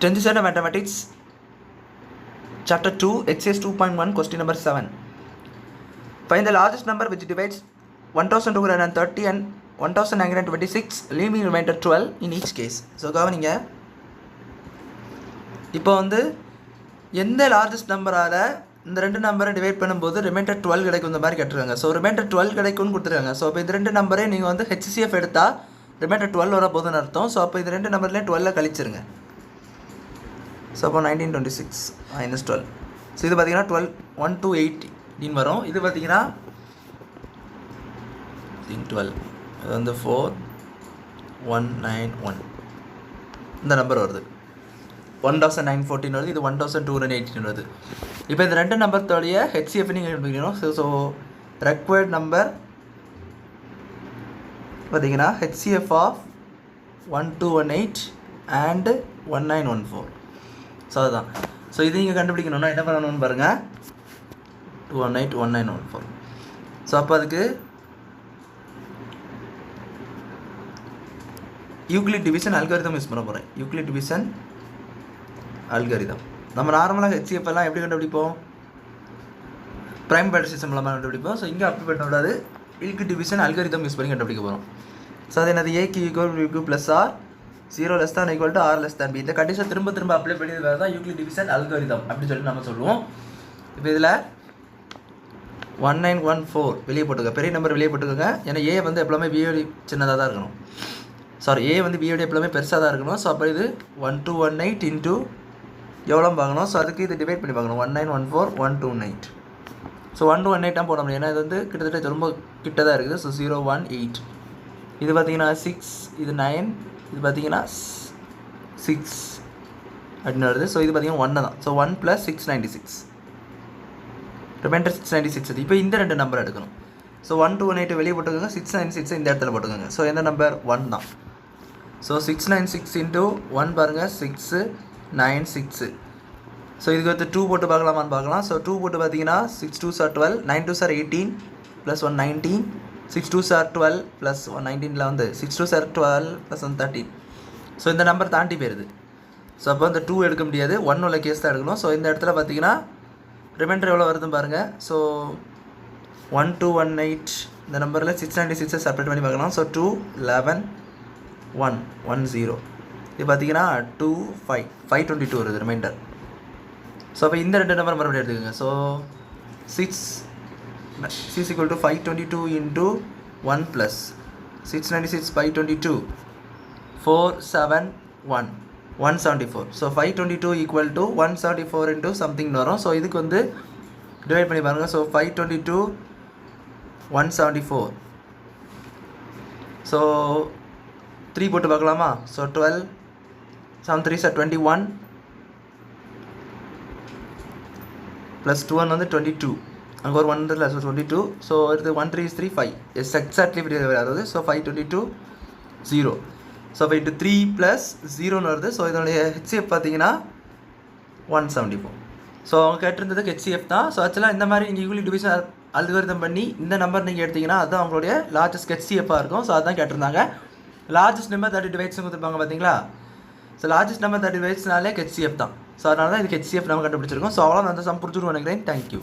10th standard mathematics chapter 2 exercise 2.1 question number 7. Find the largest number which divides 1230 and 1926 leaving remainder 12 in each case. So கவனிங்க இப்போ வந்து எந்த largest நம்பரால் இந்த ரெண்டு நம்பரை டிவைட் பண்ணும்போது ரிமைண்டர் 12 கிடைக்கும் இந்த மாதிரி கேட்டுருக்காங்க. ஸோ ரிமைண்டர் 12 கிடைக்கும்னு கொடுத்துருக்காங்க. ஸோ இப்போ இந்த ரெண்டு நம்பரே நீங்கள் வந்து HCF எடுத்தால் ரிமைண்டர் 12 வர போதுன்னு அர்த்தம். ஸோ அப்போ இது ரெண்டு நம்பர்லேயே 12 கழிச்சிருங்க. ஸோ அப்போ 1926 - 12. ஸோ இது பார்த்தீங்கன்னா 12 1 to 8 அப்படின்னு வரும். இது பார்த்தீங்கன்னா 12 அது வந்து 4191 இந்த நம்பர் வருது. 1914 வருது, இது 1218 வருது. இப்போ இந்த ரெண்டு நம்பர்த்தோடைய HCF நீங்கள் கண்டுபிடிக்கணும். ஸோ ரெக்வயர்ட் நம்பர் பார்த்தீங்கன்னா HCF ஆஃப் 1218 அண்ட் 1914. ஸோ அதுதான். ஸோ இது நீங்கள் கண்டுபிடிக்கணும்னா என்ன பண்ணணும்னு பாருங்கள். 218 1914. ஸோ அப்போ அதுக்கு யூக்ளிட் டிவிஷன் அல்காரிதம் யூஸ் பண்ண போகிறேன். Euclid division algorithm. நம்ம நார்மலாக HCF எல்லாம் எப்படி கண்டுபிடிப்போம்? ப்ரைம் பேட்டர் சிஸ்டம் மூலமாக கண்டுபிடிப்போம். ஸோ இங்கே அப்படி பண்ணக்கூடாது. யூக்ளிட் டிவிஷன் அல்காரிதம் யூஸ் பண்ணி கண்டுபிடிக்க போகிறோம். ஸோ அது என்னது? ஏக்கு equal U plus R 0 less than equal to R less than B. இந்த கண்டிஷன் திரும்ப திரும்ப அப்ளை பண்ணி வேறு தான் யூக்ளிட் டிவிஷன் அல்காரிதம் அப்படின்னு சொல்லி நம்ம சொல்லுவோம். இப்போ இதில் 1914 வெளியே போட்டுக்க, பெரிய நம்பர் வெளியே போட்டுக்கோங்க. ஏன்னா ஏ வந்து எப்பவுமே பியோடி சின்னதாக தான் இருக்கணும். சாரி, ஏ வந்து பியோடி எப்பவுமே பெருசாக தான் இருக்கணும். ஸோ அப்போ இது 1218 இன்ட்டு எவ்வளோ பார்க்கணும். ஸோ அதுக்கு இது டிவைட் பண்ணி பார்க்கணும். 1914 128. ஸோ 1218 தான் போட முடியும். ஏன்னா இது வந்து கிட்டத்தட்ட ரொம்ப கிட்ட தான் இருக்குது. ஸோ 018. இது பார்த்தீங்கன்னா 6, இது 9, இது பார்த்தீங்கன்னா 6 அப்படின்னு வருது. ஸோ இது பார்த்தீங்கன்னா 1 தான். So 1 + 696 reminder 696. இப்போ இந்த ரெண்டு நம்பர் எடுக்கணும். ஸோ 1218 வெளியே போட்டுக்கோங்க, 696 இந்த இடத்துல போட்டுக்கோங்க. ஸோ எந்த நம்பர்? 1 தான். ஸோ 696 இன்ட்டு 1 பாருங்கள், 696. ஸோ இதுக்கு வந்து 2 போட்டு பார்க்கலாமான்னு பார்க்கலாம். ஸோ 2 போட்டு பார்த்தீங்கன்னா 6 2s are 12, 9 2s are 18 + 1 19, 6 2s are 12 + 1 19 வந்து 6 2s are 12 + 1 13. ஸோ இந்த நம்பர் தாண்டி போயிருது. ஸோ அப்போ இந்த 2 எடுக்க முடியாது, 1 உள்ள கேஸ் தான் எடுக்கணும். ஸோ இந்த இடத்துல பார்த்தீங்கன்னா ரிமைண்டர் எவ்வளோ வருதுன்னு பாருங்கள். ஸோ 1218 இந்த நம்பரில் 696 செப்பரேட் பண்ணி பார்க்கலாம். ஸோ 2 11 1 10. இது பார்த்தீங்கன்னா 2 5 522 வருது ரிமைண்டர். ஸோ அப்போ இந்த ரெண்டு நம்பர் மறுபடியும் எடுத்துக்கோங்க. So 6 = 522 into 1 + 696 522 471 174. So 522 = 174 into something வரும். ஸோ இதுக்கு வந்து டிவைட் பண்ணி பாருங்கள். ஸோ 522 174. ஸோ 3 போட்டு பார்க்கலாமா? ஸோ 12 7 3s are 21 + 2 1 வந்து 22. அங்கே ஒரு 1 இல்லை. ஸோ 22. ஸோ இது 1 3 is 3 5. எஸ் எக்ஸாக்ட்லி இப்படி வராது. ஸோ 522 0. ஸோ இப்போ இன்ட்டு 3 + 0ன்னு வருது. ஸோ இதனுடைய HCF பார்த்தீங்கன்னா 174. ஸோ அவங்க கேட்டிருந்ததுக்கு HCF தான். ஸோ ஆக்சுவலாக இந்த மாதிரி நீங்கள் யூக்ளிட் டிவிஷன் அல்காரிதம் பண்ணி இந்த நம்பர் நீங்கள் எடுத்தீங்கன்னா அதுதான் அவங்களுடைய லார்ஜஸ்ட் HCF-ஆக இருக்கும். ஸோ அதுதான் கேட்டிருந்தாங்க. லார்ஜஸ்ட் நம்பர் 30 டிவைட்ஸ்னு கொடுத்துருப்பாங்க பார்த்தீங்களா? ஸோ லார்ஜஸ்ட் நம்பர் 30 டிவைட்ஸ்னாலே HCF தான். ஸோ அதனால தான் இதுக்கு HCF நம்ம கண்டுபிடிச்சிருக்கோம். ஸோ அவ்வளோ அந்த சம் புரிஞ்சுட்டு நினைக்கிறேன். தேங்க்யூ.